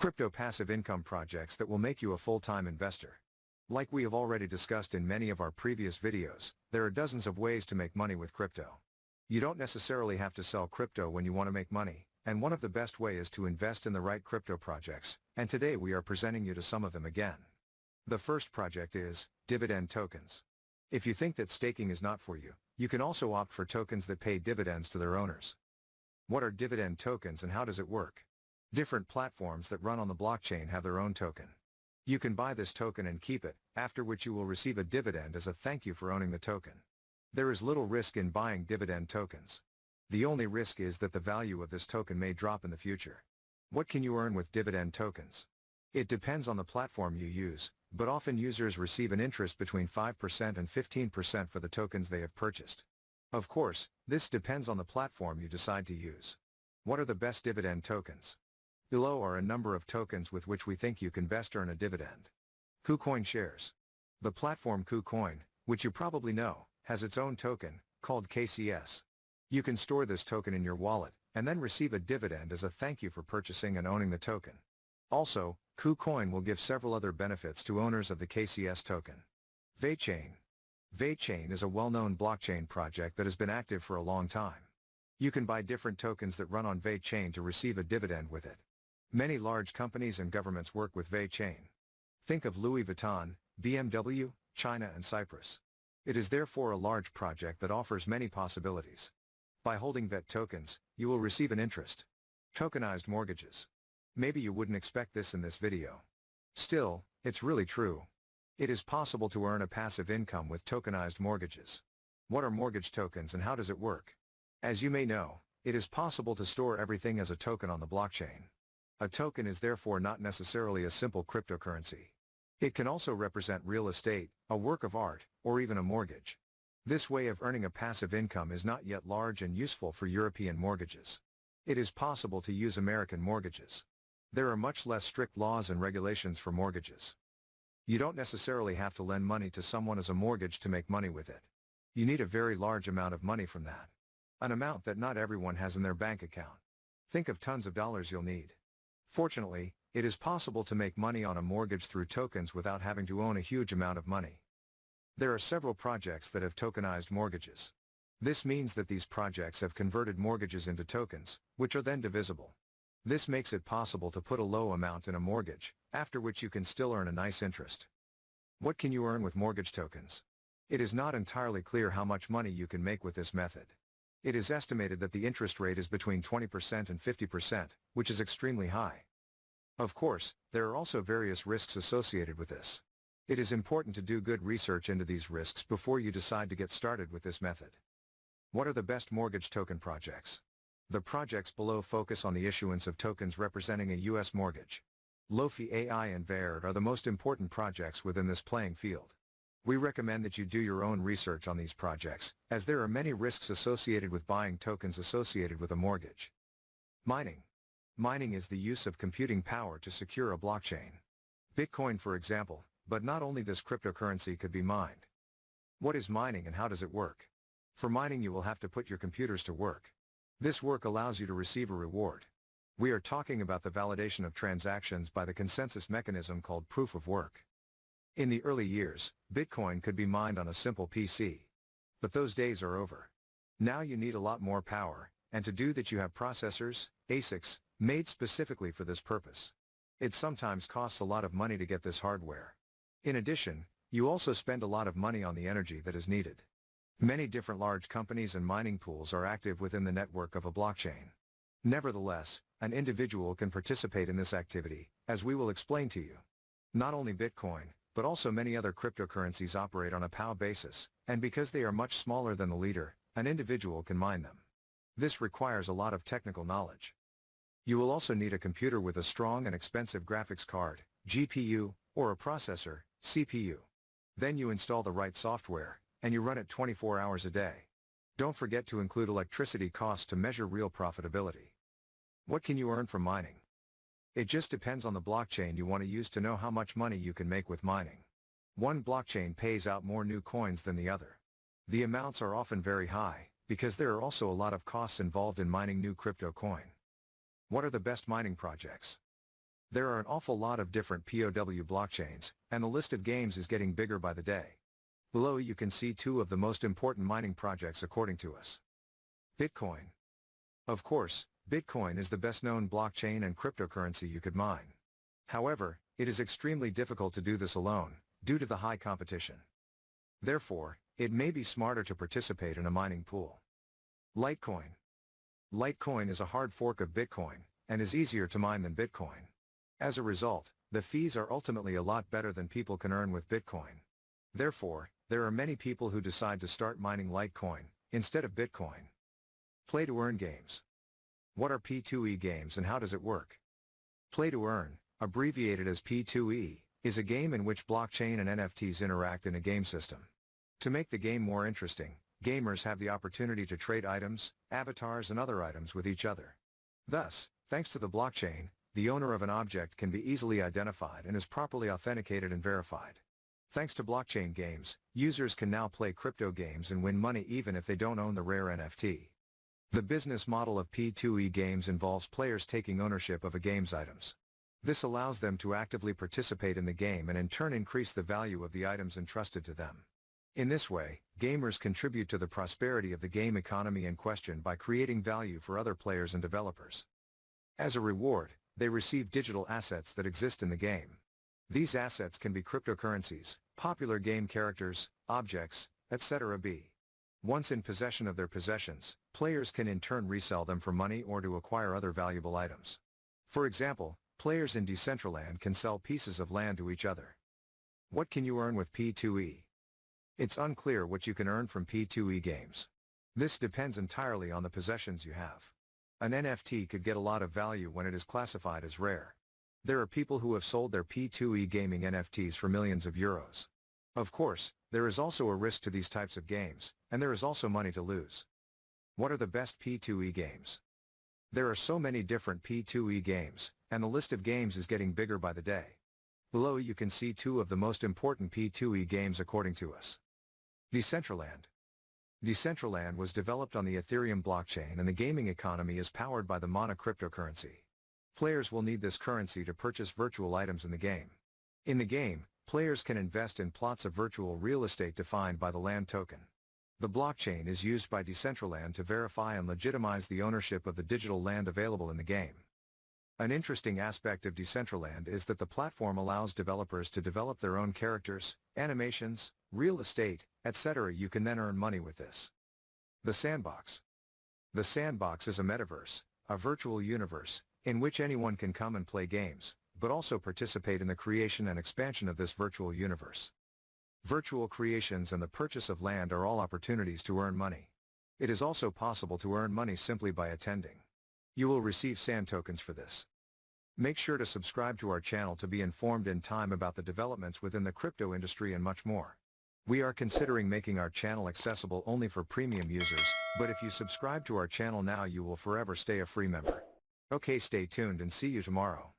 Crypto passive income projects that will make you a full-time investor. Like we have already discussed in many of our previous videos, there are dozens of ways to make money with crypto. You don't necessarily have to sell crypto when you want to make money, and one of the best ways is to invest in the right crypto projects, and today we are presenting you to some of them again. The first project is dividend tokens. If you think that staking is not for you, you can also opt for tokens that pay dividends to their owners. What are dividend tokens and how does it work? Different platforms that run on the blockchain have their own token. You can buy this token and keep it, after which you will receive a dividend as a thank you for owning the token. There is little risk in buying dividend tokens. The only risk is that the value of this token may drop in the future. What can you earn with dividend tokens? It depends on the platform you use, but often users receive an interest between 5% and 15% for the tokens they have purchased. Of course, this depends on the platform you decide to use. What are the best dividend tokens? Below are a number of tokens with which we think you can best earn a dividend. KuCoin shares. The platform KuCoin, which you probably know, has its own token, called KCS. You can store this token in your wallet, and then receive a dividend as a thank you for purchasing and owning the token. Also, KuCoin will give several other benefits to owners of the KCS token. VeChain. VeChain is a well-known blockchain project that has been active for a long time. You can buy different tokens that run on VeChain to receive a dividend with it. Many large companies and governments work with VeChain. Think of Louis Vuitton, BMW, China and Cyprus. It is therefore a large project that offers many possibilities. By holding VET tokens, you will receive an interest. Tokenized mortgages. Maybe you wouldn't expect this in this video. Still, it's really true. It is possible to earn a passive income with tokenized mortgages. What are mortgage tokens and how does it work? As you may know, it is possible to store everything as a token on the blockchain. A token is therefore not necessarily a simple cryptocurrency. It can also represent real estate, a work of art, or even a mortgage. This way of earning a passive income is not yet large and useful for European mortgages. It is possible to use American mortgages. There are much less strict laws and regulations for mortgages. You don't necessarily have to lend money to someone as a mortgage to make money with it. You need a very large amount of money from that. An amount that not everyone has in their bank account. Think of tons of dollars you'll need. Fortunately, it is possible to make money on a mortgage through tokens without having to own a huge amount of money. There are several projects that have tokenized mortgages. This means that these projects have converted mortgages into tokens, which are then divisible. This makes it possible to put a low amount in a mortgage, after which you can still earn a nice interest. What can you earn with mortgage tokens? It is not entirely clear how much money you can make with this method. It is estimated that the interest rate is between 20% and 50%, which is extremely high. Of course, there are also various risks associated with this. It is important to do good research into these risks before you decide to get started with this method. What are the best mortgage token projects? The projects below focus on the issuance of tokens representing a U.S. mortgage. Lofi AI and Verd are the most important projects within this playing field. We recommend that you do your own research on these projects, as there are many risks associated with buying tokens associated with a mortgage. Mining. Mining is the use of computing power to secure a blockchain. Bitcoin for example, but not only this cryptocurrency could be mined. What is mining and how does it work? For mining you will have to put your computers to work. This work allows you to receive a reward. We are talking about the validation of transactions by the consensus mechanism called proof of work. In the early years, Bitcoin could be mined on a simple PC. But those days are over. Now you need a lot more power, and to do that you have processors, ASICs, made specifically for this purpose. It sometimes costs a lot of money to get this hardware. In addition, you also spend a lot of money on the energy that is needed. Many different large companies and mining pools are active within the network of a blockchain. Nevertheless, an individual can participate in this activity, as we will explain to you. Not only Bitcoin, but also many other cryptocurrencies operate on a POW basis, and because they are much smaller than the leader, an individual can mine them. This requires a lot of technical knowledge. You will also need a computer with a strong and expensive graphics card, GPU, or a processor, CPU. Then you install the right software, and you run it 24 hours a day. Don't forget to include electricity costs to measure real profitability. What can you earn from mining? It just depends on the blockchain you want to use to know how much money you can make with mining. One blockchain pays out more new coins than the other. The amounts are often very high, because there are also a lot of costs involved in mining new crypto coin. What are the best mining projects? There are an awful lot of different POW blockchains, and the list of games is getting bigger by the day. Below you can see two of the most important mining projects according to us. Bitcoin. Of course, Bitcoin is the best known blockchain and cryptocurrency you could mine. However, it is extremely difficult to do this alone, due to the high competition. Therefore, it may be smarter to participate in a mining pool. Litecoin. Litecoin is a hard fork of Bitcoin, and is easier to mine than Bitcoin. As a result, the fees are ultimately a lot better than people can earn with Bitcoin. Therefore, there are many people who decide to start mining Litecoin, instead of Bitcoin. Play-to-earn games. What are P2E games and how does it work? Play-to-earn, abbreviated as P2E, is a game in which blockchain and NFTs interact in a game system. To make the game more interesting, gamers have the opportunity to trade items, avatars and other items with each other. Thus, thanks to the blockchain, the owner of an object can be easily identified and is properly authenticated and verified. Thanks to blockchain games, users can now play crypto games and win money even if they don't own the rare NFT. The business model of P2E games involves players taking ownership of a game's items. This allows them to actively participate in the game and in turn increase the value of the items entrusted to them. In this way, gamers contribute to the prosperity of the game economy in question by creating value for other players and developers. As a reward, they receive digital assets that exist in the game. These assets can be cryptocurrencies, popular game characters, objects, etc. Once in possession of their possessions, players can in turn resell them for money or to acquire other valuable items. For example, players in Decentraland can sell pieces of land to each other. What can you earn with P2E? It's unclear what you can earn from P2E games. This depends entirely on the possessions you have. An NFT could get a lot of value when it is classified as rare. There are people who have sold their P2E gaming NFTs for millions of euros. Of course, there is also a risk to these types of games, and there is also money to lose. What are the best P2E games? There are so many different P2E games, and the list of games is getting bigger by the day. Below you can see two of the most important P2E games according to us. Decentraland. Decentraland was developed on the Ethereum blockchain and the gaming economy is powered by the Mana cryptocurrency. Players will need this currency to purchase virtual items in the game. In the game, players can invest in plots of virtual real estate defined by the land token. The blockchain is used by Decentraland to verify and legitimize the ownership of the digital land available in the game. An interesting aspect of Decentraland is that the platform allows developers to develop their own characters, animations, real estate, etc. You can then earn money with this. The Sandbox. The Sandbox is a metaverse, a virtual universe, in which anyone can come and play games, but also participate in the creation and expansion of this virtual universe. Virtual creations and the purchase of land are all opportunities to earn money. It is also possible to earn money simply by attending. You will receive sand tokens for this. Make sure to subscribe to our channel to be informed in time about the developments within the crypto industry and much more. We are considering making our channel accessible only for premium users, but if you subscribe to our channel now you will forever stay a free member. Okay, stay tuned and see you tomorrow.